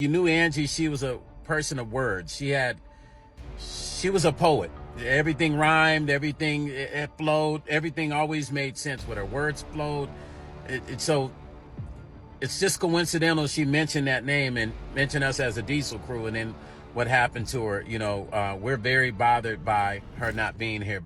You knew Angie, she was a person of words. She was a poet. Everything rhymed, everything it flowed, everything always made sense with her. Words flowed. So it's just coincidental she mentioned that name and mentioned us as a Diesel crew, and then what happened to her. We're very bothered by her not being here.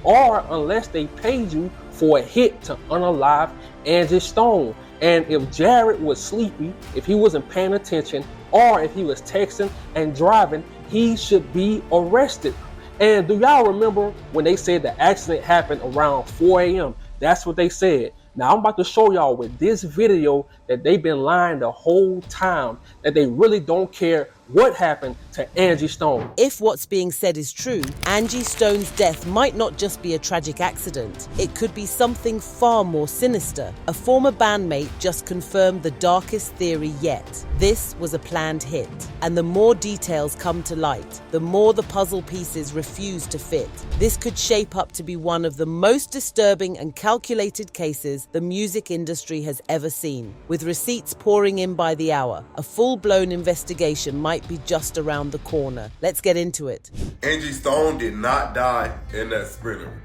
Or unless they paid you for a hit to unalive Angie Stone. And if Jared was sleepy, if he wasn't paying attention, or if he was texting and driving, he should be arrested. And do y'all remember when they said the accident happened around 4 a.m.? That's what they said. Now I'm about to show y'all with this video that they've been lying the whole time, that they really don't care what happened to Angie Stone. If what's being said is true, Angie Stone's death might not just be a tragic accident. It could be something far more sinister. A former bandmate just confirmed the darkest theory yet. This was a planned hit. And the more details come to light, the more the puzzle pieces refuse to fit. This could shape up to be one of the most disturbing and calculated cases the music industry has ever seen. With receipts pouring in by the hour, a full-blown investigation might be just around the corner. Let's get into it. Angie Stone did not die in that Sprinter.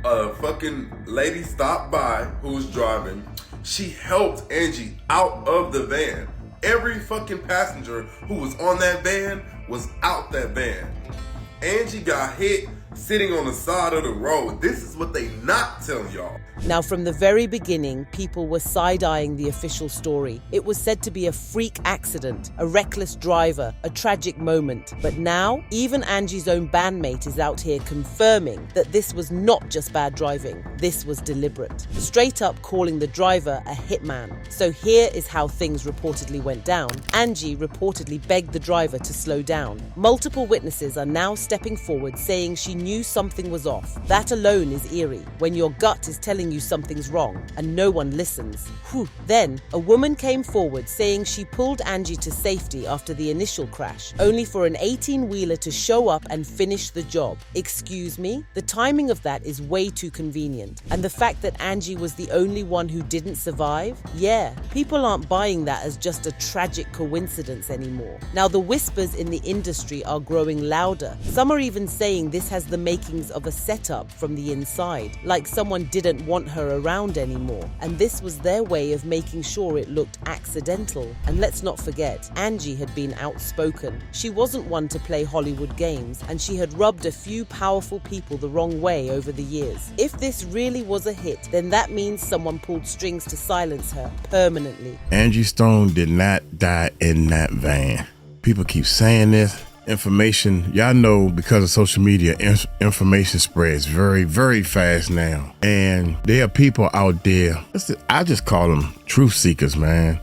A fucking lady stopped by who was driving. She helped Angie out of the van. Every fucking passenger who was on that van was out that van. Angie got hit sitting on the side of the road. This is what they not tell y'all. Now, from the very beginning, people were side-eyeing the official story. It was said to be a freak accident, a reckless driver, a tragic moment. But now, even Angie's own bandmate is out here confirming that this was not just bad driving. This was deliberate. Straight up calling the driver a hitman. So here is how things reportedly went down. Angie reportedly begged the driver to slow down. Multiple witnesses are now stepping forward saying she knew something was off. That alone is eerie, when your gut is telling you something's wrong and no one listens. Whew. Then, a woman came forward saying she pulled Angie to safety after the initial crash, only for an 18-wheeler to show up and finish the job. Excuse me? The timing of that is way too convenient. And the fact that Angie was the only one who didn't survive? Yeah, people aren't buying that as just a tragic coincidence anymore. Now, the whispers in the industry are growing louder. Some are even saying this has the makings of a setup from the inside, like someone didn't want her around anymore, and this was their way of making sure it looked accidental. And let's not forget, Angie had been outspoken. She wasn't one to play Hollywood games, and she had rubbed a few powerful people the wrong way over the years. If this really was a hit, then that means someone pulled strings to silence her permanently. Angie Stone did not die in that van. People keep saying this. Information, y'all know, because of social media, information spreads very, very fast now. And there are people out there, I just call them truth seekers, man.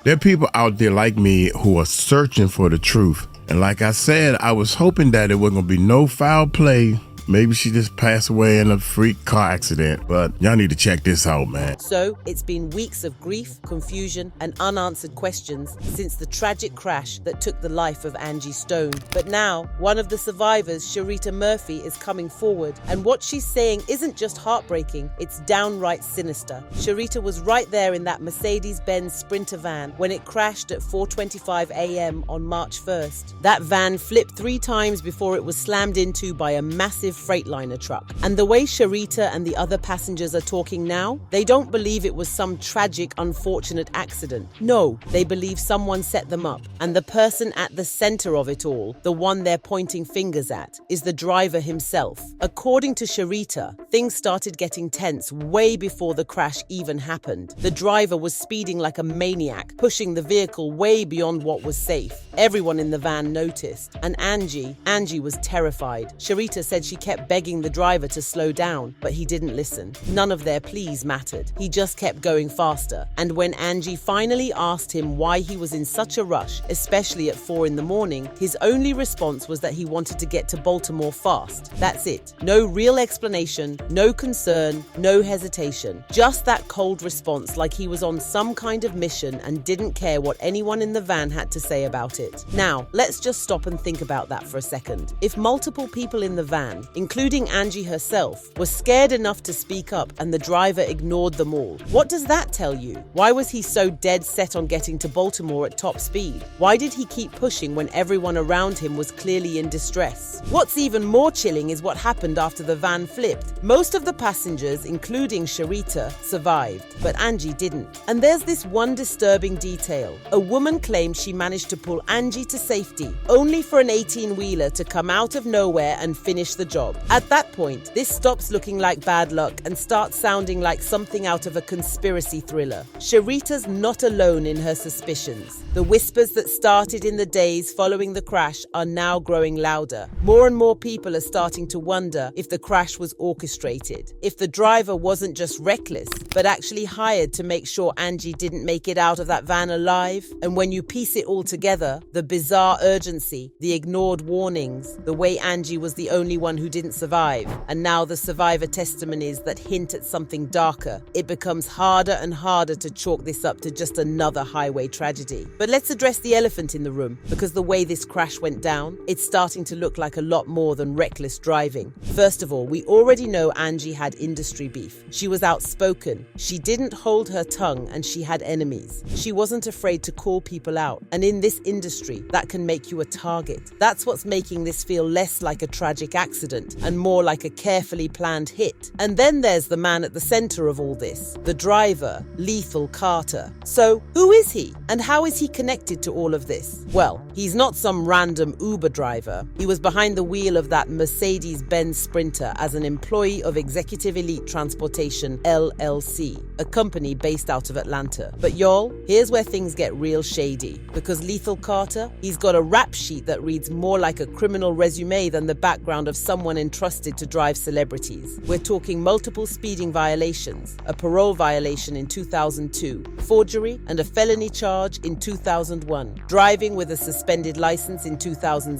There are people out there like me who are searching for the truth. And like I said, I was hoping that it wasn't gonna be no foul play. Maybe she just passed away in a freak car accident, but y'all need to check this out, man. So, it's been weeks of grief, confusion, and unanswered questions since the tragic crash that took the life of Angie Stone. But now, one of the survivors, Sharita Murphy, is coming forward, and what she's saying isn't just heartbreaking, it's downright sinister. Sharita was right there in that Mercedes-Benz Sprinter van when it crashed at 4:25 a.m. on March 1st. That van flipped 3 times before it was slammed into by a massive Freightliner truck. And the way Sharita and the other passengers are talking now, they don't believe it was some tragic, unfortunate accident. No, they believe someone set them up. And the person at the center of it all, the one they're pointing fingers at, is the driver himself. According to Sharita, things started getting tense way before the crash even happened. The driver was speeding like a maniac, pushing the vehicle way beyond what was safe. Everyone in the van noticed. And Angie was terrified. Sharita said she kept begging the driver to slow down, but he didn't listen. None of their pleas mattered. He just kept going faster. And when Angie finally asked him why he was in such a rush, especially at 4 a.m, his only response was that he wanted to get to Baltimore fast. That's it. No real explanation, no concern, no hesitation. Just that cold response, like he was on some kind of mission and didn't care what anyone in the van had to say about it. it. Now, let's just stop and think about that for a second. If multiple people in the van, including Angie herself, were scared enough to speak up and the driver ignored them all, what does that tell you? Why was he so dead set on getting to Baltimore at top speed? Why did he keep pushing when everyone around him was clearly in distress? What's even more chilling is what happened after the van flipped. Most of the passengers, including Sharita, survived, but Angie didn't. And there's this one disturbing detail. A woman claims she managed to pull Angie to safety, only for an 18-wheeler to come out of nowhere and finish the job. At that point, this stops looking like bad luck and starts sounding like something out of a conspiracy thriller. Sharita's not alone in her suspicions. The whispers that started in the days following the crash are now growing louder. More and more people are starting to wonder if the crash was orchestrated, if the driver wasn't just reckless, but actually hired to make sure Angie didn't make it out of that van alive. And when you piece it all together, the bizarre urgency, the ignored warnings, the way Angie was the only one who didn't survive, and now the survivor testimonies that hint at something darker, it becomes harder and harder to chalk this up to just another highway tragedy. But let's address the elephant in the room, because the way this crash went down, it's starting to look like a lot more than reckless driving. First of all, we already know Angie had industry beef. She was outspoken, she didn't hold her tongue, and she had enemies. She wasn't afraid to call people out, and in this industry, that can make you a target. That's what's making this feel less like a tragic accident and more like a carefully planned hit. And then there's the man at the center of all this, the driver, Lethal Carter. So, who is he? And how is he connected to all of this? Well, he's not some random Uber driver. He was behind the wheel of that Mercedes-Benz Sprinter as an employee of Executive Elite Transportation, LLC, a company based out of Atlanta. But y'all, here's where things get real shady. Because Lethal Carter, he's got a rap sheet that reads more like a criminal resume than the background of someone entrusted to drive celebrities. We're talking multiple speeding violations, a parole violation in 2002, forgery and a felony charge in 2001, driving with a suspended license in 2000,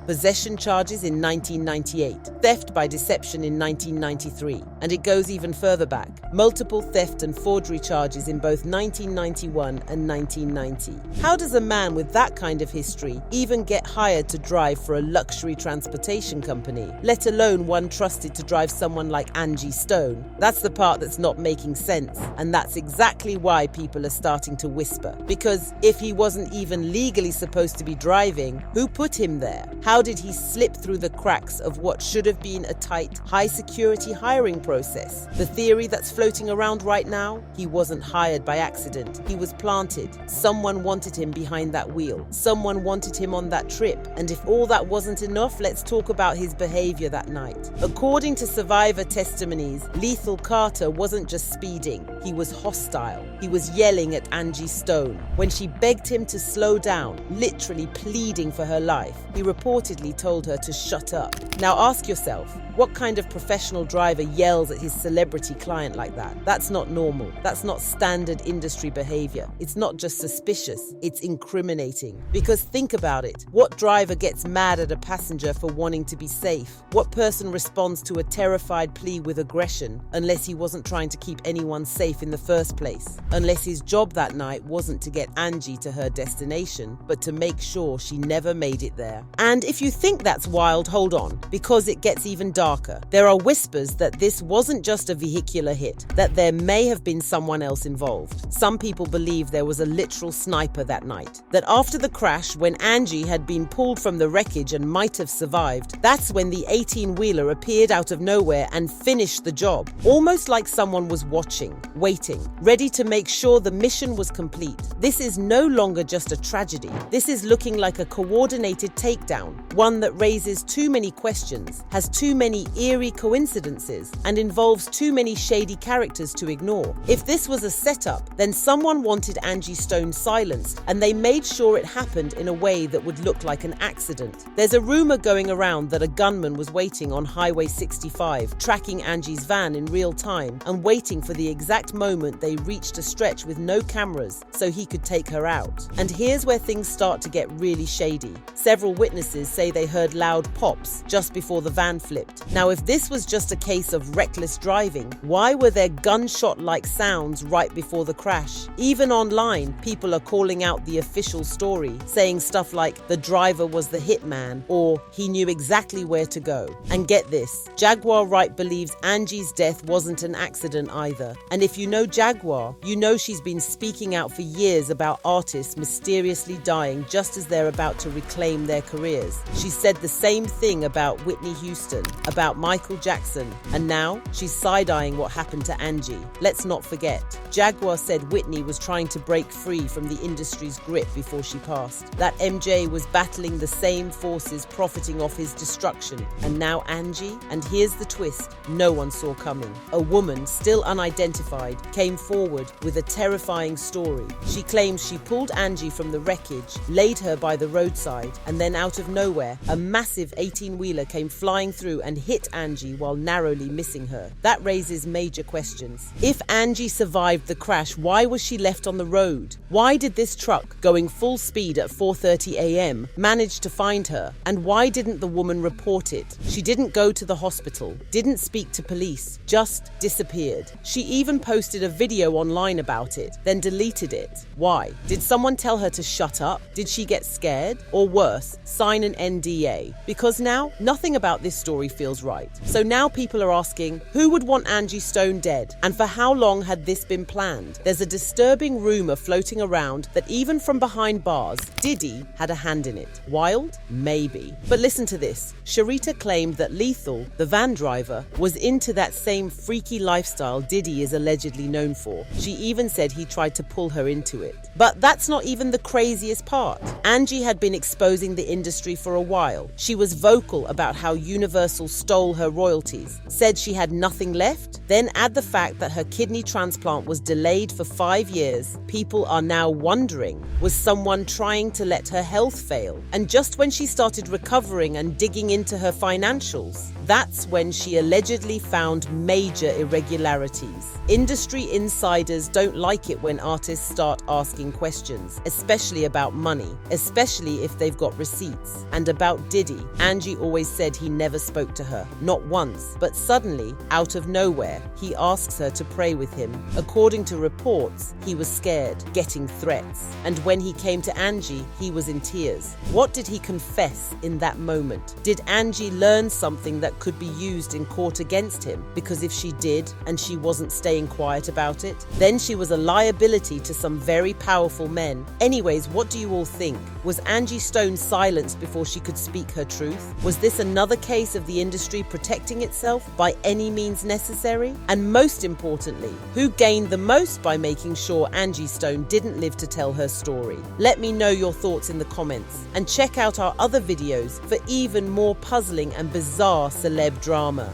possession charges in 1998, theft by deception in 1993, and it goes even further back. Multiple theft and forgery charges in both 1991 and 1990. How does a man with that kind of history even get hired to drive for a luxury transportation company, let alone one trusted to drive someone like Angie Stone? That's the part that's not making sense, and that's exactly why people are starting to whisper. Because if he wasn't even legally supposed to be driving, who put him there? How did he slip through the cracks of what should have been a tight, high-security hiring process? The theory that's floating around right now? He wasn't hired by accident. He was planted. Someone wanted him behind that wheel. Someone wanted him on that trip. And if all that wasn't enough, let's talk about his behavior that night. According to survivor testimonies, Lethal Carter wasn't just speeding. He was hostile. He was yelling at Angie Stone. When she begged him to slow down, literally pleading for her life, he reportedly told her to shut up. Now ask yourself, what kind of professional driver yells at his celebrity client like that? That's not normal. That's not standard industry behavior. It's not just suspicious, it's incriminating. Because think about it. What driver gets mad at a passenger for wanting to be safe? What person responds to a terrified plea with aggression unless he wasn't trying to keep anyone safe in the first place? Unless his job that night wasn't to get Angie to her destination, but to make sure she never made it there. And if you think that's wild, hold on, because it gets even darker. There are whispers that this wasn't just a vehicular hit, that there may have been someone else involved. Some people believe there was a literal sniper that night. That after the crash, when Angie had been pulled from the wreckage and might have survived, that's when the 18-wheeler appeared out of nowhere and finished the job. Almost like someone was watching, waiting, ready to make sure the mission was complete. This is no longer just a tragedy. This is looking like a coordinated takedown, one that raises too many questions, has too many eerie coincidences, and involves too many shady characters to ignore. If this was a setup, then someone wanted Angie Stone silenced, and they made sure it happened in a way that would look like an accident. There's a rumor going around that a gunman was waiting on Highway 65, tracking Angie's van in real time, and waiting for the exact moment they reached a stretch with no cameras so he could take her out. And here's where things start to get really shady. Several witnesses say they heard loud pops just before the van flipped. Now, if this was just a case of reckless driving, why were there gunshot-like sounds right before the crash? Even online, people are calling out the official story, saying stuff like the driver was the hitman or he knew exactly where to go. And get this, Jaguar Wright believes Angie's death wasn't an accident either. And if you know Jaguar, you know she's been speaking out for years about artists mysteriously dying just as they're about to reclaim their careers. She said the same thing about Whitney Houston, about Michael Jackson, and now she's side-eyeing what happened to Angie. Let's not forget, Jaguar said Whitney was trying to break free from the industry's grip before she passed. That MJ was battling the same forces profiting off his destruction. And now Angie? And here's the twist no one saw coming. A woman, still unidentified, came forward with a terrifying story. She claims she pulled Angie from the wreckage, laid her by the roadside, and then out of nowhere, a massive 18-wheeler came flying through and hit Angie while narrowly missing her. That raises major questions. If Angie survived the crash, why was she left on the road? Why did this truck, going full speed at 4:30 a.m., manage to find her? And why didn't the woman report it? She didn't go to the hospital, didn't speak to police, just disappeared. She even posted a video online about it, then deleted it. Why? Did someone tell her to shut up? Did she get scared? Or worse, sign an NDA? Because now, nothing about this story feels right. So now people are asking, who would want Angie Stone dead? And for how long had this been planned? There's a disturbing rumor floating around that even from behind bars, Diddy had a hand in it. Wild? Maybe. But listen to this. Sharita claimed that Lethal, the van driver, was into that same freaky lifestyle Diddy is allegedly known for. She even said he tried to pull her into it. But that's not even the craziest part. Angie had been exposing the industry for a while. She was vocal about how Universal stole her royalties, said she had nothing left. Then add the fact that her kidney transplant was delayed for 5 years. People are now wondering, was someone trying to let her health fail? And just when she started recovering and digging into her financials, that's when she allegedly found major irregularities. Industry insiders don't like it when artists start asking questions, especially about money, especially if they've got receipts. And about Diddy, Angie always said he never spoke to her, not once. But suddenly, out of nowhere, he asks her to pray with him. According to reports, he was scared, getting threats. And when he came to Angie, he was in tears. What did he confess in that moment? Did Angie learn something that could be used in court against him? Because if she did, and she wasn't staying quiet about it, then she was a liability to some very powerful men. Anyways, what do you all think? Was Angie Stone silenced before she could speak her truth? Was this another case of the industry protecting itself by any means necessary? And most importantly, who gained the most by making sure Angie Stone didn't live to tell her story? Let me know your thoughts in the comments, and check out our other videos for even more puzzling and bizarre celeb drama.